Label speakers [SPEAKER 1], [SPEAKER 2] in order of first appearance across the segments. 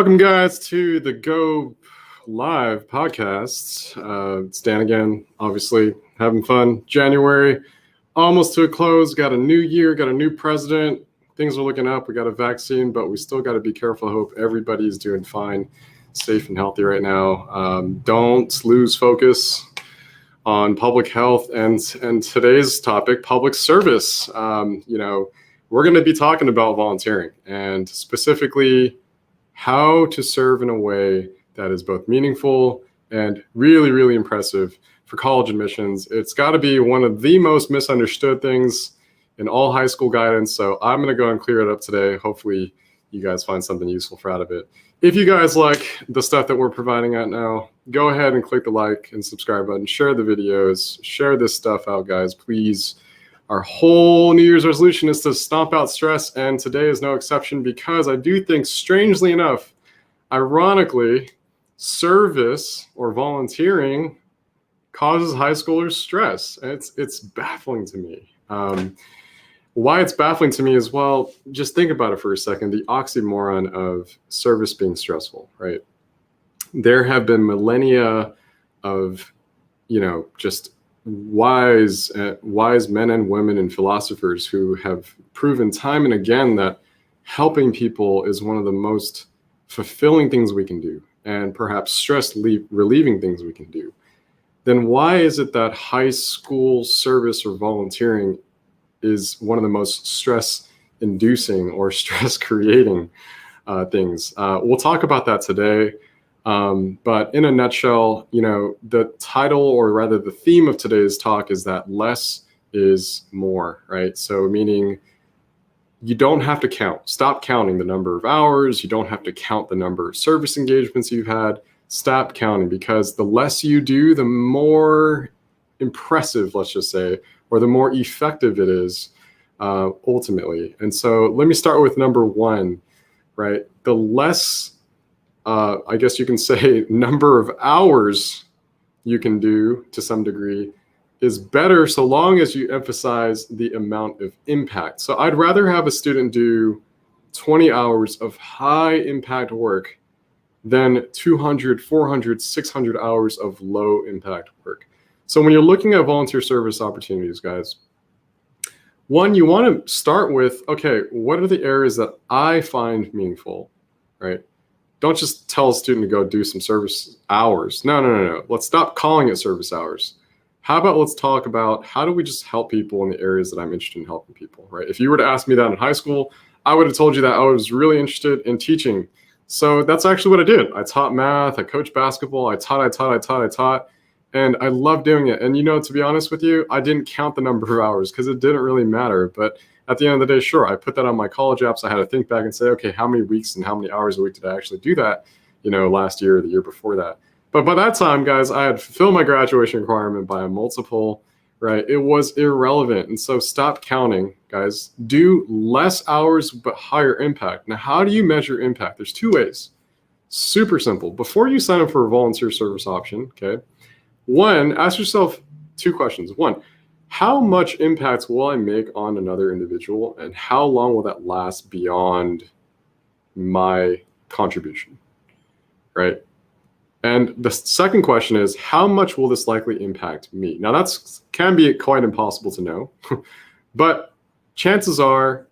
[SPEAKER 1] Welcome, guys, to the Go Live podcast. It's Dan again, obviously having fun. January, almost to a close. Got a new year, got a new president. Things are looking up. We got a vaccine, but we still got to be careful. I hope everybody's doing fine, safe and healthy right now. Don't lose focus on public health and today's topic, public service. We're going to be talking about volunteering and specifically how to serve in a way that is both meaningful and really, really impressive for college admissions. It's got to be one of the most misunderstood things in all high school guidance. So I'm going to go and clear it up today. Hopefully you guys find something useful out of it. If you guys like the stuff that we're providing out now, go ahead and click the like and subscribe button, share the videos, share this stuff out, guys, please. Our whole New Year's resolution is to stomp out stress, and today is no exception because I do think, strangely enough, ironically, service or volunteering causes high schoolers stress. And it's baffling to me. Why it's baffling to me as well, just think about it for a second, the oxymoron of service being stressful, right? There have been millennia of, just wise men and women and philosophers who have proven time and again that helping people is one of the most fulfilling things we can do and perhaps stress relieving things we can do. Then why is it that high school service or volunteering is one of the most stress inducing or stress creating things? We'll talk about that today. But in a nutshell, the title, or rather the theme of today's talk, is that less is more, right? So meaning you don't have to count. Stop counting the number of hours. You don't have to count the number of service engagements you've had. Stop counting, because the less you do, the more impressive, let's just say, or the more effective it is ultimately. And so let me start with number one, right? The less I guess you can say number of hours you can do to some degree is better, so long as you emphasize the amount of impact. So I'd rather have a student do 20 hours of high impact work than 200, 400, 600 hours of low impact work. So when you're looking at volunteer service opportunities, guys, one, you want to start with, okay, what are the areas that I find meaningful, right? Don't just tell a student to go do some service hours. No. Let's stop calling it service hours. How about let's talk about how do we just help people in the areas that I'm interested in helping people, right? If you were to ask me that in high school, I would have told you that I was really interested in teaching. So that's actually what I did. I taught math, I coached basketball, I taught, and I loved doing it. And to be honest with you, I didn't count the number of hours because it didn't really matter. But at the end of the day, sure, I put that on my college apps. I had to think back and say, okay, how many weeks and how many hours a week did I actually do that, last year or the year before that? But by that time, guys, I had fulfilled my graduation requirement by a multiple, right? It was irrelevant. And so stop counting, guys. Do less hours, but higher impact. Now, how do you measure impact? There's two ways. Super simple. Before you sign up for a volunteer service option, okay, one, ask yourself two questions. One, how much impact will I make on another individual, and how long will that last beyond my contribution, right? And the second question is, how much will this likely impact me? Now, can be quite impossible to know, but chances are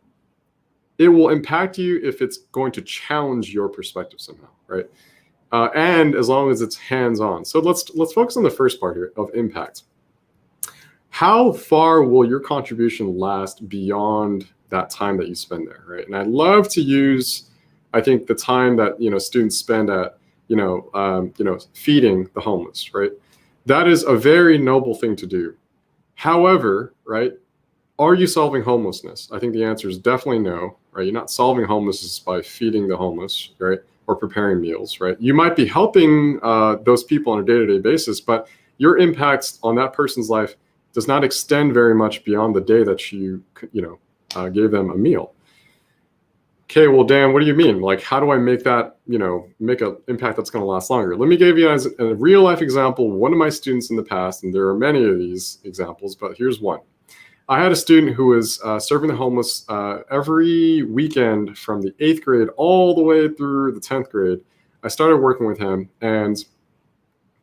[SPEAKER 1] it will impact you if it's going to challenge your perspective somehow, right? And as long as it's hands-on. So let's focus on the first part here of impact. How far will your contribution last beyond that time that you spend there, right? And I love to use, I think, the time that students spend at feeding the homeless, right? That is a very noble thing to do. However, right, are you solving homelessness? I think the answer is definitely no, right? You're not solving homelessness by feeding the homeless, right, or preparing meals, right? You might be helping those people on a day-to-day basis, but your impact on that person's life does not extend very much beyond the day that you gave them a meal. Okay, well, Dan, what do you mean? Like, how do I make that, make an impact that's going to last longer? Let me give you a real life example. One of my students in the past, and there are many of these examples, but here's one. I had a student who was serving the homeless every weekend from the 8th grade all the way through the 10th grade. I started working with him, and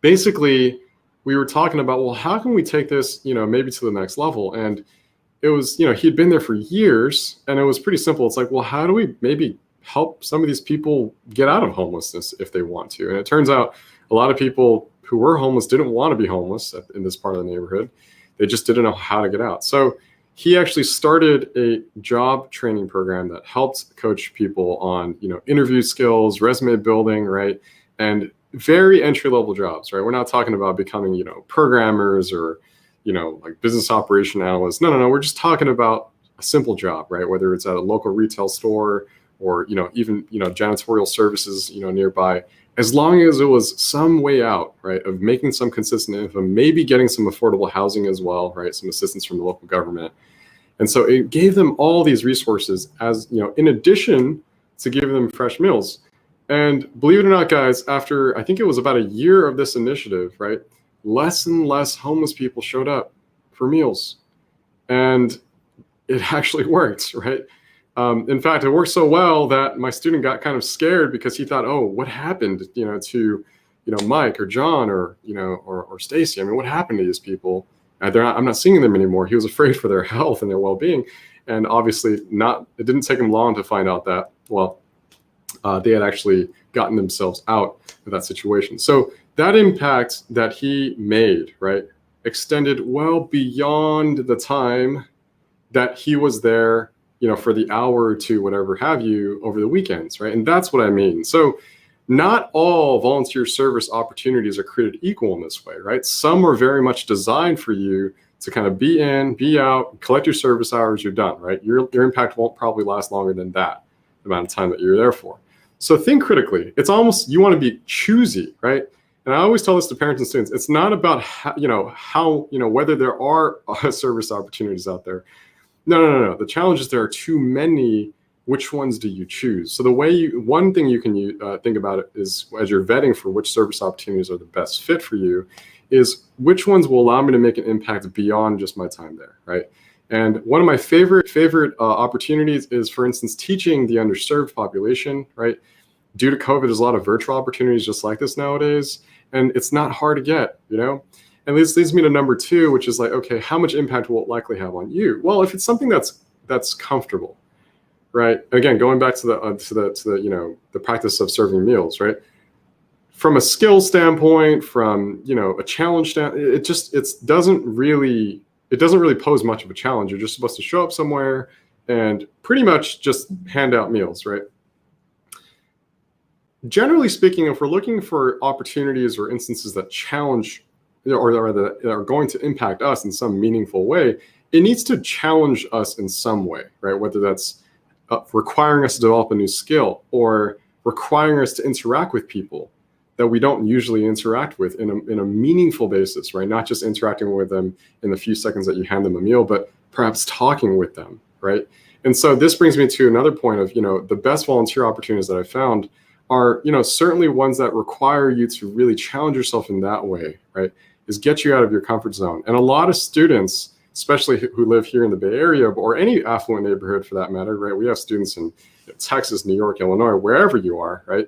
[SPEAKER 1] basically we were talking about, well, how can we take this, maybe to the next level? And it was, he'd been there for years, and it was pretty simple. It's like, well, how do we maybe help some of these people get out of homelessness if they want to? And it turns out a lot of people who were homeless didn't want to be homeless in this part of the neighborhood. They just didn't know how to get out. So he actually started a job training program that helped coach people on, interview skills, resume building, right? And very entry-level jobs, right? We're not talking about becoming, programmers or, like business operation analysts. No. We're just talking about a simple job, right? Whether it's at a local retail store or, even, janitorial services, nearby, as long as it was some way out, right, of making some consistent income, maybe getting some affordable housing as well, right? Some assistance from the local government. And so it gave them all these resources as, in addition to giving them fresh meals. And believe it or not, guys, after I think it was about a year of this initiative, right, less and less homeless people showed up for meals. And it actually worked, right? In fact, it worked so well that my student got kind of scared because he thought, oh, what happened, to, Mike or John or, or Stacy? I mean, what happened to these people? I'm not seeing them anymore. He was afraid for their health and their well-being. And obviously it didn't take him long to find out that, they had actually gotten themselves out of that situation. So that impact that he made, right, extended well beyond the time that he was there, for the hour or two, whatever have you, over the weekends, right? And that's what I mean. So not all volunteer service opportunities are created equal in this way, right? Some are very much designed for you to kind of be in, be out, collect your service hours, you're done, right? Your impact won't probably last longer than that amount of time that you're there for. So think critically. It's almost, you want to be choosy, right? And I always tell this to parents and students. It's not about how whether there are service opportunities out there. No. The challenge is there are too many. Which ones do you choose? So one thing you can think about it is, as you're vetting for which service opportunities are the best fit for you, is which ones will allow me to make an impact beyond just my time there, right? And one of my favorite opportunities is, for instance, teaching the underserved population, right? Due to COVID, there's a lot of virtual opportunities just like this nowadays, and it's not hard to get, And this leads me to number 2, which is like, okay, how much impact will it likely have on you? Well, if it's something that's comfortable, right? Again, going back to the practice of serving meals, right? From a skill standpoint, from a challenge standpoint, it doesn't really pose much of a challenge. You're just supposed to show up somewhere and pretty much just hand out meals, right? Generally speaking, if we're looking for opportunities or instances that challenge or that are going to impact us in some meaningful way, it needs to challenge us in some way, right? Whether that's requiring us to develop a new skill or requiring us to interact with people that we don't usually interact with in a meaningful basis, right? Not just interacting with them in the few seconds that you hand them a meal, but perhaps talking with them, right? And so this brings me to another point of, the best volunteer opportunities that I've found are, certainly ones that require you to really challenge yourself in that way, right? Is get you out of your comfort zone. And a lot of students, especially who live here in the Bay Area or any affluent neighborhood for that matter, right? We have students in Texas, New York, Illinois, wherever you are, right?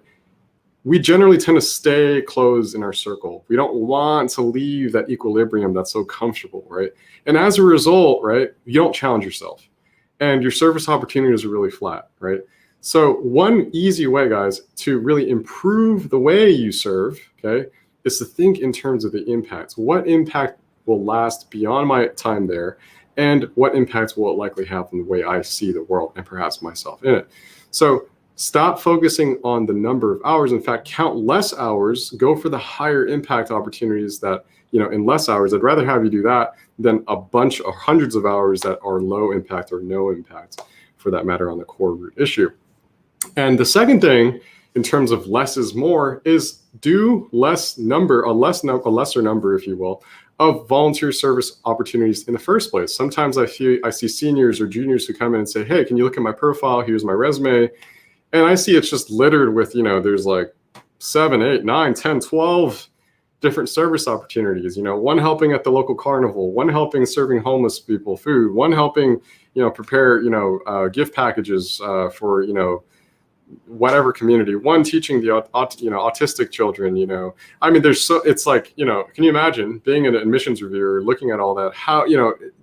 [SPEAKER 1] We generally tend to stay closed in our circle. We don't want to leave that equilibrium that's so comfortable, right? And as a result, right, you don't challenge yourself. And your service opportunities are really flat, right? So one easy way, guys, to really improve the way you serve, okay, is to think in terms of the impacts. What impact will last beyond my time there, and what impacts will it likely have on the way I see the world and perhaps myself in it? So stop focusing on the number of hours. In fact, count less hours, go for the higher impact opportunities that, in less hours. I'd rather have you do that than a bunch of hundreds of hours that are low impact or no impact, for that matter, on the core root issue. And the second thing, in terms of less is more, is do a lesser number, if you will, of volunteer service opportunities in the first place. Sometimes I see seniors or juniors who come in and say, hey, can you look at my profile? Here's my resume. And I see it's just littered with, there's like 7, 8, 9, 10, 12, different service opportunities, one helping at the local carnival, one helping serving homeless people food, one helping, prepare, gift packages for, whatever community, one teaching the autistic children. I mean, it's like, can you imagine being an admissions reviewer, looking at all that, how,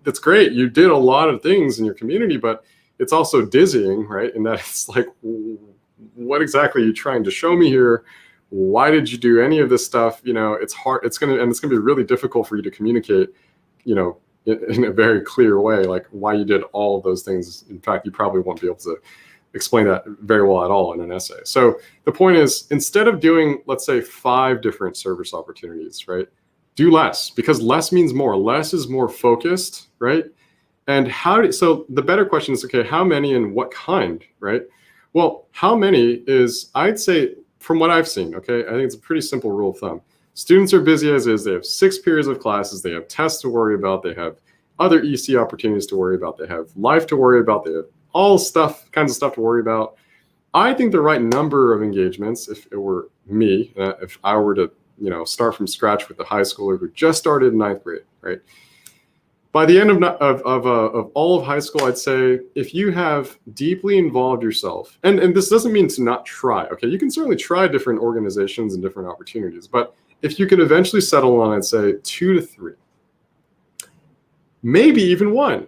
[SPEAKER 1] that's great, you did a lot of things in your community, but it's also dizzying, right? And that it's like, what exactly are you trying to show me here? Why did you do any of this stuff? It's hard, it's gonna be really difficult for you to communicate, in a very clear way, like why you did all of those things. In fact, you probably won't be able to explain that very well at all in an essay. So the point is, instead of doing, let's say, 5 different service opportunities, right, do less, because less means more. Less is more focused, right? And so the better question is, okay, how many and what kind, right? Well, how many is, I'd say, from what I've seen, okay, I think it's a pretty simple rule of thumb. Students are busy as is. They have 6 periods of classes. They have tests to worry about. They have other EC opportunities to worry about. They have life to worry about. They have all kinds of stuff to worry about. I think the right number of engagements, if it were me, if I were to, start from scratch with a high schooler who just started in 9th grade, right? By the end of all of high school, I'd say if you have deeply involved yourself, and this doesn't mean to not try, okay? You can certainly try different organizations and different opportunities, but if you could eventually settle on, I'd say 2 to 3, maybe even 1.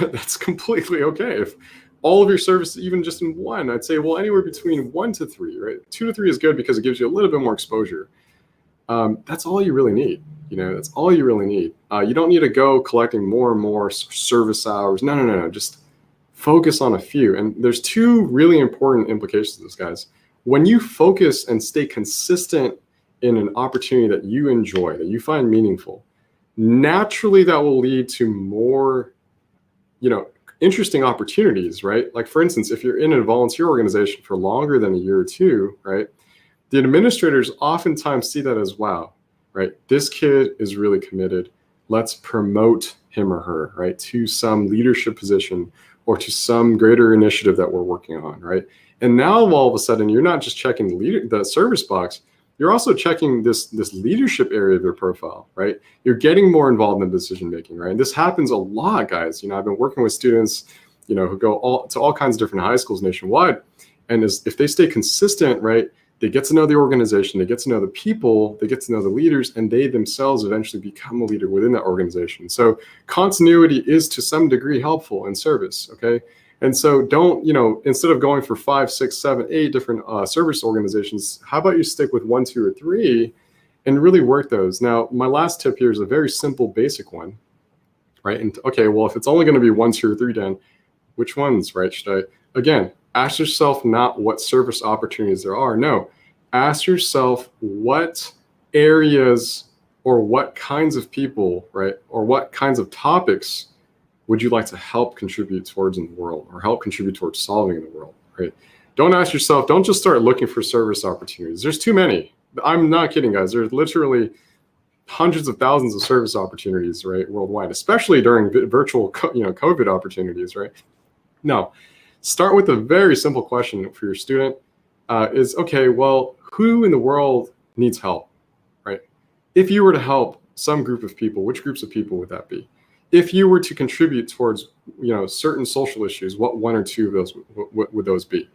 [SPEAKER 1] That's completely okay. If all of your service, even just in 1, I'd say, well, anywhere between 1 to 3, right? 2 to 3 is good because it gives you a little bit more exposure. That's all you really need. That's all you really need. You don't need to go collecting more and more service hours. No. Just focus on a few. And there's 2 really important implications of this, guys. When you focus and stay consistent in an opportunity that you enjoy, that you find meaningful, naturally that will lead to more, interesting opportunities, right? Like, for instance, if you're in a volunteer organization for longer than a year or 2, right? The administrators oftentimes see that as, wow, right? This kid is really committed. Let's promote him or her, right, to some leadership position or to some greater initiative that we're working on, right? And now all of a sudden, you're not just checking the service box, you're also checking this leadership area of your profile, right? You're getting more involved in decision making, right? And this happens a lot, guys. I've been working with students, who go to all kinds of different high schools nationwide, and if they stay consistent, right, they get to know the organization, they get to know the people, they get to know the leaders, and they themselves eventually become a leader within that organization. So continuity is to some degree helpful in service, okay? And so don't, instead of going for 5, 6, 7, 8 different service organizations, how about you stick with 1, 2, or 3 and really work those? Now, my last tip here is a very simple, basic one, right? And okay, well, if it's only going to be 1, 2, or 3, Dan, which ones, right? Should I, again, ask yourself not what service opportunities there are. No, ask yourself what areas or what kinds of people, right? Or what kinds of topics would you like to help contribute towards in the world, or help contribute towards solving in the world, right? Don't ask yourself, don't just start looking for service opportunities. There's too many. I'm not kidding, guys. There's literally hundreds of thousands of service opportunities, right, worldwide, especially during virtual, COVID opportunities, right? No, start with a very simple question for your student is, okay, well, who in the world needs help, right? If you were to help some group of people, which groups of people would that be? If you were to contribute towards, certain social issues, what 1 or 2 of those would those be,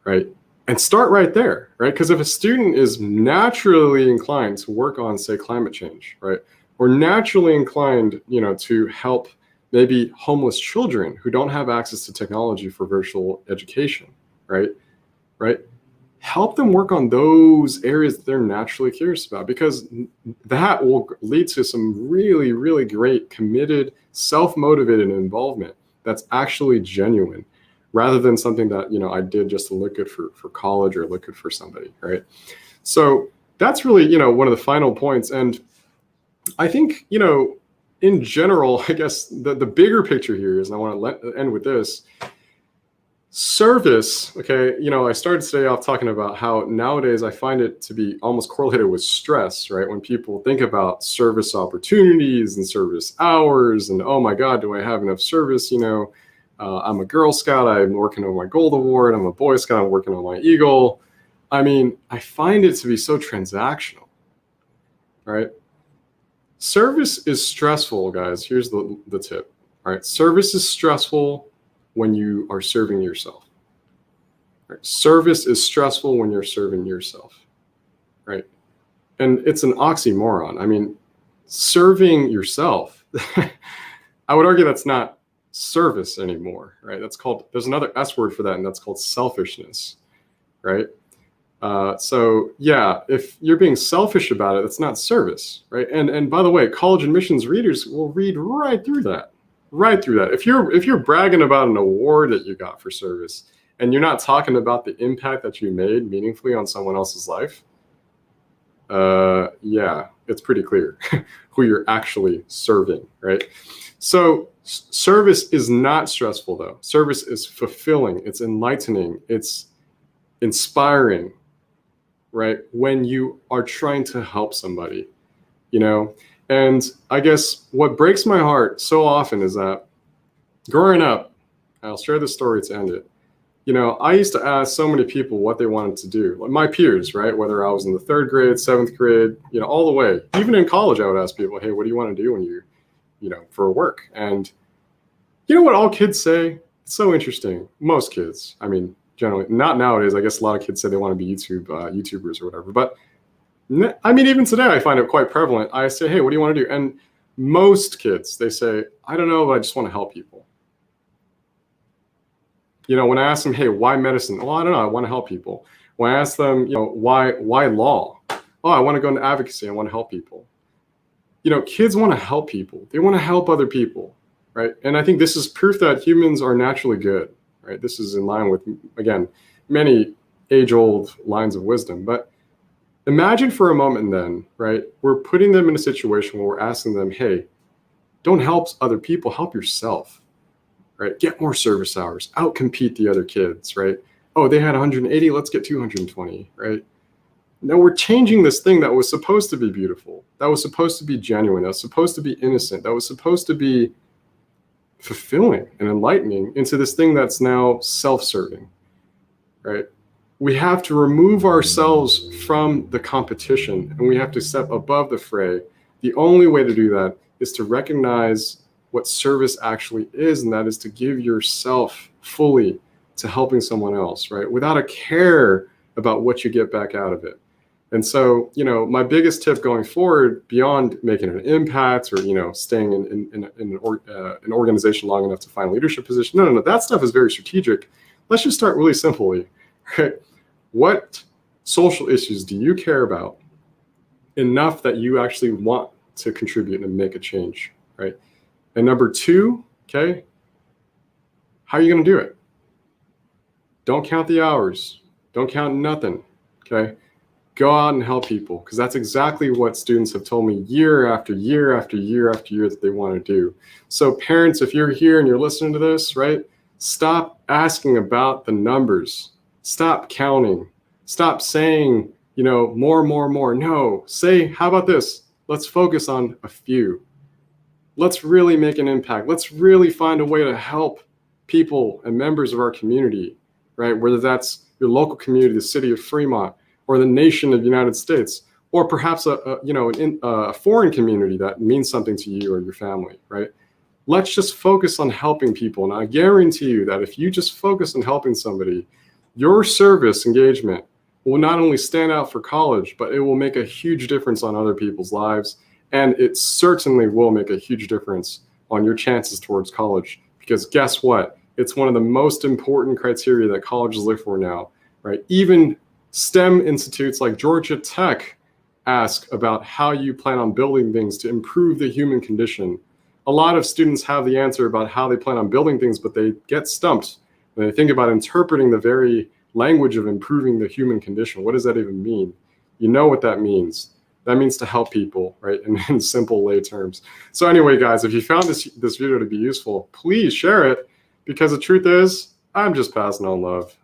[SPEAKER 1] right? And start right there, right? Because if a student is naturally inclined to work on, say, climate change, right, or naturally inclined, to help maybe homeless children who don't have access to technology for virtual education, right? Help them work on those areas that they're naturally curious about, because that will lead to some really, really great, committed, self-motivated involvement that's actually genuine, rather than something that, I did just to look good for college or look good for somebody, right? So that's really, one of the final points. And I think, in general, I guess the bigger picture here is, and I want to end with this, service, okay, I started today off talking about how nowadays I find it to be almost correlated with stress, right? When people think about service opportunities and service hours and, oh my God, do I have enough service? I'm a Girl Scout, I'm working on my Gold Award, I'm a Boy Scout, I'm working on my Eagle. I mean, I find it to be so transactional. All right. Service is stressful, guys. Here's the tip. All right. Service is stressful when you are serving yourself. Right? Service is stressful when you're serving yourself. Right. And it's an oxymoron. I mean, serving yourself, I would argue that's not service anymore, right? That's called, there's another S word for that, and that's called selfishness, right? So yeah, if you're being selfish about it, it's not service, right? And by the way, college admissions readers will read right through that, right through that. If you're bragging about an award that you got for service, and you're not talking about the impact that you made meaningfully on someone else's life, yeah, it's pretty clear who you're actually serving, right? So service is not stressful, though. Service is fulfilling, it's enlightening, it's inspiring, right? When you are trying to help somebody, you know? And I guess what breaks my heart so often is that growing up, I'll share this story to end it. You know, I used to ask so many people what they wanted to do, like my peers, right? Whether I was in the 3rd grade, 7th grade, you know, all the way. Even in college, I would ask people, hey, what do you want to do when you know, for work? And you know what all kids say? It's so interesting. Most kids, I mean, generally, not nowadays. I guess a lot of kids say they want to be YouTubers or whatever. But I mean, even today, I find it quite prevalent. I say, hey, what do you want to do? And most kids, they say, I don't know, but I just want to help people. You know, when I ask them, hey, why medicine? Well, I don't know. I want to help people. When I ask them, you know, why law? Oh, I want to go into advocacy. I want to help people. You know, kids want to help people. They want to help other people, right? And I think this is proof that humans are naturally good, right? This is in line with, again, many age-old lines of wisdom. But imagine for a moment then, right? We're putting them in a situation where we're asking them, hey, don't help other people, help yourself. Right? Get more service hours, outcompete the other kids, right? Oh, they had 180, let's get 220, right? Now we're changing this thing that was supposed to be beautiful, that was supposed to be genuine, that was supposed to be innocent, that was supposed to be fulfilling and enlightening into this thing that's now self-serving, right? We have to remove ourselves from the competition and we have to step above the fray. The only way to do that is to recognize what service actually is, and that is to give yourself fully to helping someone else, right? Without a care about what you get back out of it. And so, you know, my biggest tip going forward, beyond making an impact or, you know, staying in an organization long enough to find a leadership position, no, that stuff is very strategic. Let's just start really simply, right? What social issues do you care about enough that you actually want to contribute and make a change, right? And number 2, okay, how are you going to do it? Don't count the hours. Don't count nothing, okay? Go out and help people, because that's exactly what students have told me year after year after year after year that they want to do. So parents, if you're here and you're listening to this, right, stop asking about the numbers. Stop counting. Stop saying, you know, more. No, say, how about this? Let's focus on a few. Let's really make an impact. Let's really find a way to help people and members of our community, right? Whether that's your local community, the city of Fremont, or the nation of the United States, or perhaps a foreign community that means something to you or your family, right? Let's just focus on helping people. And I guarantee you that if you just focus on helping somebody, your service engagement will not only stand out for college, but it will make a huge difference on other people's lives. And it certainly will make a huge difference on your chances towards college. Because guess what? It's one of the most important criteria that colleges look for now, right? Even STEM institutes like Georgia Tech ask about how you plan on building things to improve the human condition. A lot of students have the answer about how they plan on building things, but they get stumped when they think about interpreting the very language of improving the human condition. What does that even mean? You know what that means. That means to help people, right? In simple lay terms. So anyway, guys, if you found this video to be useful, please share it, because the truth is, I'm just passing on love.